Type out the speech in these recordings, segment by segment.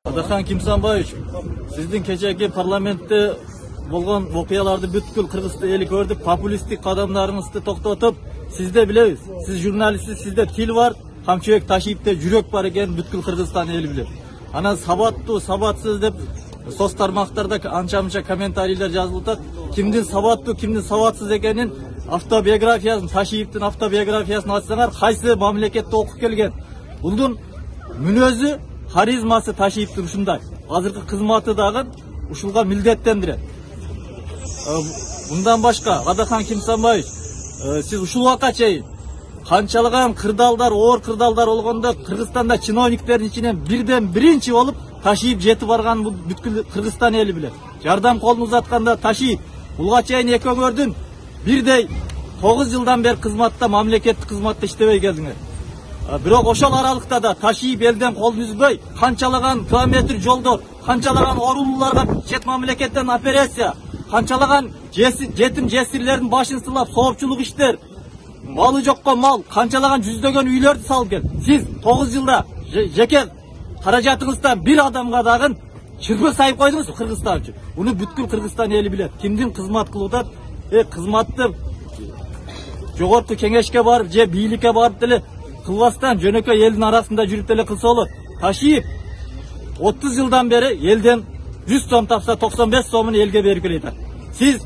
Adakan Kimsanbayevich, sizdin kechagi parlamentda bo'lgan voqealarni butkul Qirg'iziston eli ko'rdi. Populistik qadamlaringizni to'xtatib, sizda bilasiz. Siz jurnalistsiz, sizda til var, qamchiyak tashiyibda yurak bor ekan, butkul Qirg'iziston eli biladi. Ana savattu, savatsiz deb so'z tarmoqlarda ancha-muncha kommentariyalar yozildi. Kimning savattu, kimning savatsiz ekanini avtobiografiyasini, Tashiyevning avtobiografiyasini ochsanglar, qaysi mamlakatda o'qib kelgan. Bundan munozi Harizması Tashiyevning shunday. Hozirgi xizmati dag'in ushulga millatlandiradi. Bundan boshqa Adakan Kimsanbayevich, siz ushul vaqtgacha qanchalagan qirdaldar, o'g'ir qirdaldar bo'lganda Qirg'izistonda chinovniklarning ichidan birdan birinchi bo'lib Tashiyev yetib borgan bu butkul Qirg'iziston eli bilan. Yordam qo'lini uzatganda Tashiyev bulgachayn eko'ngordin birday 9 yildan beri xizmatda, mamlakatlik xizmatda ishlabay keldingiz. Biroq o'sha aralıkta da Tashiyev elden qo'lni uzbay, qanchalagan kilometr yo'lda, qanchalagan o'rinlarga chet mamlakatdan operatsiya, qanchalagan yetim jesirlerin başını sılab, soğupçuluk işler, malı joqqa mal, qanchalagan yüzdеген uylarni salgan. Siz 9 yılda jeke qarajatыңызdan bir adamga dag'in chirpiq sayıp qo'ydingiz Qirg'iziston uchun. Buni butkul Qirg'iziston eli biladi. Kimning xizmat qiluvda, xizmatni jo'g'orqi kengashga borib, je biylikka borib dili Kılvastan jönöke elin arasında jürüptele kılsa olur. Tashiyev 30 yıldan beri elden 100 so'm tapsa 95 so'munu elge berip Siz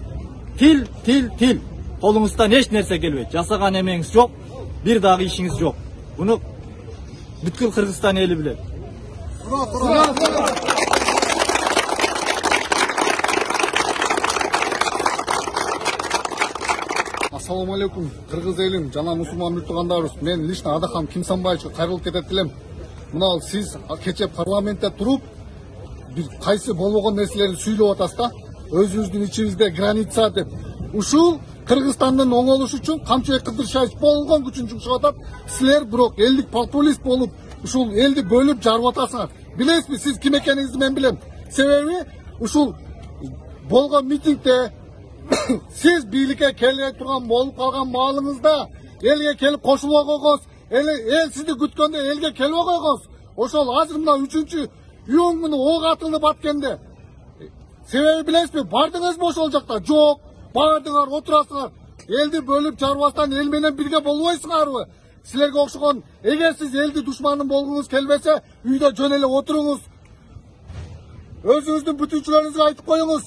til. Kolunuzdan hiç nerse gelmeydi. Jasagan emeğiniz yok. Bir dağı işiniz yok. Bunu butkul Kırgızistan eli bilir. Assalamu alaikum, Kırgız elim, jana musulmon müttügandarыбыз. Men lично Adakan Kimsanbayevичке кайрылып кетет элем. Мына сиз кече парламентте туруп, бир кайсы болбогон нерселерди сүйлөп атасыз да. Өзүбүздүн ичибизде граница деп. Ушул Кыргызстандын оңолушу үчүн Камчыбек Кыдыршаевич болгон күчүн жумшап атат. Силер бирок элдик популист болуп, ушул элди бөлүп жарып атасыңар. Билесизби, сиз ким экениңизди мен билем. Себеби ушул болгон митингде siz birlikte kelip turgan bolup kalgan malınızda elge kelip koşulma koygoz. El sizi gütkönde elge kelip koygoz. Oşol azırımda 3. iyun günü oğuk atıldı batkende. Sebebi bilesizmi? Bardınız mı oşol jakta? Jok. Bardыңар, oturasыңар. Eldi bölüp çarvastan el menen birge bolбойсуңарбы? Silerge okşugon, eğer siz eldi düşmanın bolgunuz kelbese, uyda jönele oturunuz. Özünüzdün bütünçülerinizge aytıp koyunuz.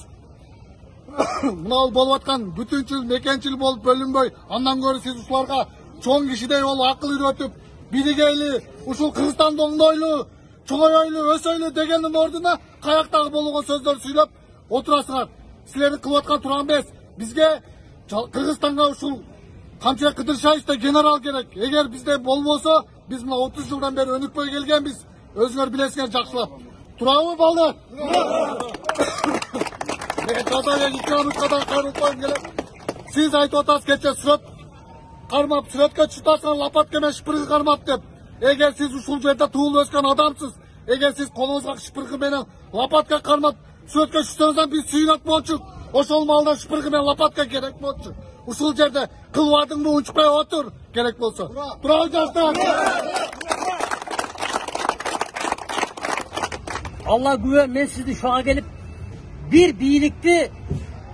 Mına болуп аткан бүтүнчүл, мекенчил болуп бөлүнбөй, андан көрө сиз ушуларга чоң кишидей болуп акыл үйрөтүп, биригейли, ушул Кыргызстанды оңдойлу, чоңойлу, өсөйлү дегендин ордуна каяктагы болгон сөздөр сүйлөп отурасыңар. Силердин кылып аткан турган эмес. Бизге Кыргызстанга ушул Камчыбек Кыдыршаевич генерал керек. Эгер бизде болбосо, биз мына 30 жылдан бери өнүкпөй келгенбиз. Өзүңөр билесиңер жакшылап. Турабы балдар? Siz aytып атасыз кече сүрөт кармап, сүрөткө чутасыңар лапатка менен шпыргы кармап деп. Эгер сиз ушул жерде туулуп өскөн адамсыз, эгер сиз колуңузга шпыргы менен лапатка кармап, сүрөткө чутсаңыз биз сүйүнөт болчу. Ошол маалда шпыргы менен лапатка керек болчу. Ушул жерде кылбадыңбы, унчукпай отур керек болсо. Турабы жаштар? Allah güven, men sizdi şoğa gelip bir birlikte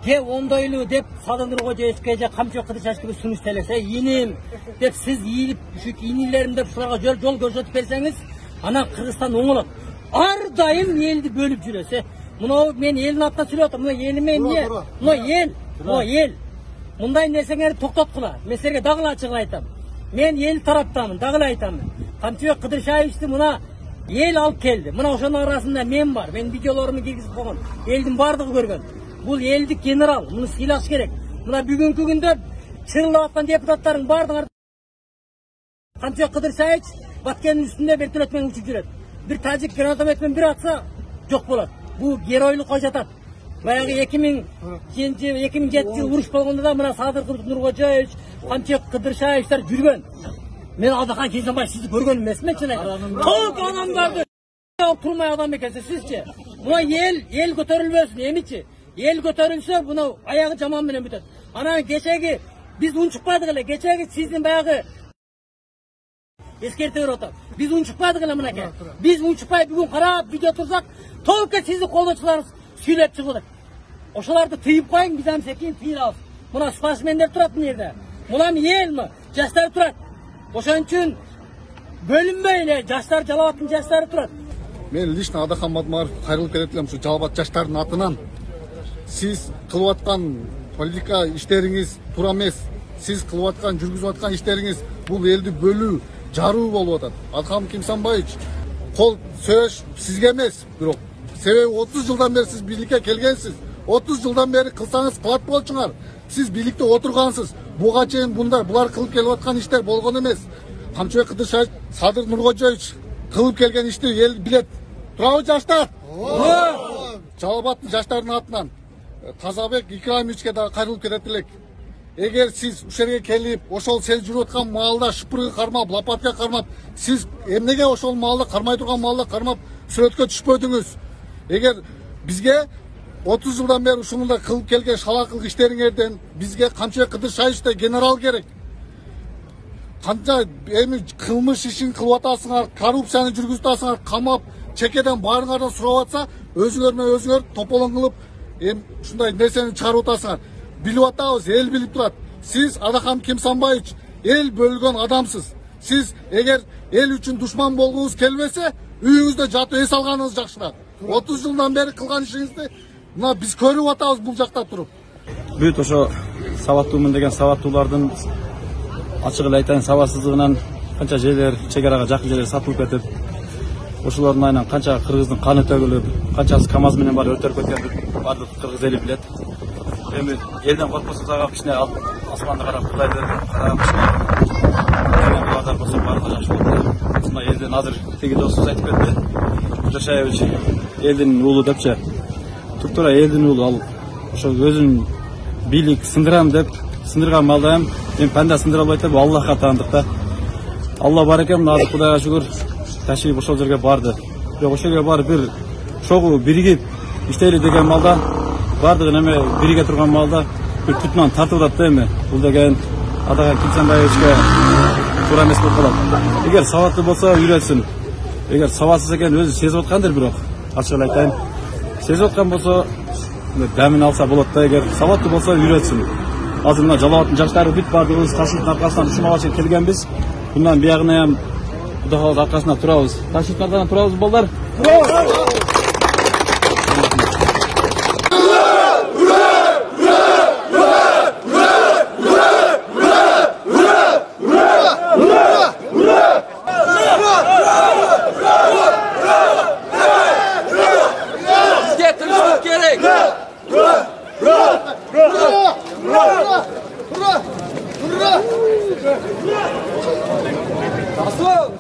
ke ondoylu dep salındırığa jeske Kamçыбек Кыдыршаевич gibi sunuştelese yinim dep siz yiyilip şu inilerim dep şularga yol görsötüp berseniz ana Kırgızstan oңолот. Ar daim eldi bölüp жүрөсө. Мына мен элдин атынан сүйлөп атам. Мына элиме эмне? Мына эл. Мындай нерсеңерди токтоткула. Мен силерге дагы ачык айтам. Мен эл тараптамын, дагы айтамын. Камчыбек Кыдыршаевичти мына ел алып келди. Мына ошонун арасында мен бар. Мен видеолорумду киргизип койгон. Элдин бардыгы көргөн. Бул элдик генерал. Муну сыйлаш керек. Мына бүгүнкү күндө чыгылып аткан депутаттардын бардыгы Камчыбек Кыдыршаевич Баткендин үстүндө вертолетмен учуп жүрөт. Bir tacik granatometmen bir atsa жок болот. Бул геройлук койсотот. Баягы 2007 жыл уруш болгондо да мына Садыр Нуркожоевич, Камчыбек Кыдыршаевичтер жүргөн. Мен Adakan Kimsanbayев сизди көргөн эмесмин, чын айтам. Толук адамдарды турмай адам экенсиз сизчи. Мына эл көтөрүлбөсүн, эмичи? Эл көтөрүлсө, мына аягы жаман менен бүтөт. Анан кечеги Biz unçukmadık ele. Geçen sizin bayağı eskerte ver otur. Biz unçukmadık ele mınake. Biz unçukmay bugün karab video tursak tolukka sizni koldoçularınız süylep çıkıdık. Oşalarda tıyıp koyun biz hem sekin tıyıralım. Buna spasmenler turat mı yerde? Buna mı yel mi? Yaşlar turat. Oşan için bölünmeyle yaşlar Жалабаттын yaşları turat. Мен лично Адахан Мадмаров кайрылып келет элем ушу Жалабат жаштардын атынан. Сиз кылып аткан политика иштериңиз туура эмес. Сиз кылып аткан, жүргүзүп аткан иштериңиз бул элди бөлүү, жаруу болуп атат. Адхам Кимсанбаевич, кол сөз сизге эмес, бирок себеби 30 жылдан бери сиз бийликке келгенсиз. 30 жылдан бери кылсаңыз кылат болчуңар. Сиз бийликте отургансыз. Буга чейин булар кылып келип аткан иштер болгон эмес. Камчыбек Кыдыршаев, Садыр Нуркожоевич кылып келген ишти эл билет. Турабы жаштар? Жалабаттын жаштардын атынан Тазабек Икрамовичке да кайрылып кетет элек. Эгер сиз ушул жерге келип, ошол сен жүрүп аткан маалда шыпыргы кармап, лопатка кармап, сиз эмнеге ошол маалда кармай турган маалда кармап сүрөткө түшпөдүңүз? Эгер бизге 30 жылдан бери ушундай кылып келген шалакылык иштериңерден бизге Камчыбек Кыдыршаевичте генерал керек. Канча эми кылмыш ишин кылып атасыңар, коррупцияны жүргүзүп атасыңар, камап, чекеден баарыңардан сурап атса, өзүңөр менен өзүңөр тополоң кылып, ушундай нерсени чыгарып атасыңар. Билип атабыз, эл билип турат. Сиз Адахан Кимсанбаевич эл бөлгөн адамсыз. Сиз эгер эл үчүн душман болгуңуз келбесе, үйүңүздө жатып эс алганыңыз жакшыраак. 30 жылдан бери кылган ишиңизди мына биз көрүп атабыз бул жакта туруп. Бүт ошо сабаттуумун деген сабаттуулардын ачык эле айтайын сабатсыздыгынан канча жерлер чек-арага жакын жерлер сатылып кетип, ошолордун айынан канча кыргыздын каны төгүлүп, канчасы КамАЗ менен барып өтөрүп кеткенин бардык кыргыз эли билет. Эми элден коркпосо ага кичине асманды карап Кудайды карап болсо баардыгы жакшы болот. Ушундай элден азыр тиги досубуз айтып кетти. Кыдыршаевич элдин уулу депчи. Тура элдин уулу ал ошо өзүн бийлик сындырам деп сындырган маалда мен панда сындыра албайт деп Аллахка таандык да. Алла бар экен, азыр Кудайга шүгүр ташип ошол жерге барды. Бирок ошол жерге барып бир чогуу биригип иштейли деген маалда бардыгы неме бириге турган маалда бир тутман тартып атат да эми. Бул деген Адахан Кимсанбаевичке туура эмес болуп калат. Эгер сабаттуу болсо үйрөтсүн. Эгер сабатсыз экен өзү сезип аткандыр, бирок ачык эле айтайын. Сезип аткан болсо дамын алса болот да, эгер сабаттуу болсо үйрөтсүн. Азыр мына Жалабаттын жаштары бүт бардыгыбыз Ташкенттин аркасынан ушунга чейин келгенбиз. Bundan biyagına hem Kuda arkasına turabız. Taşıtlardan turabız bollar. Bizge tırışmak gerek. Asıl.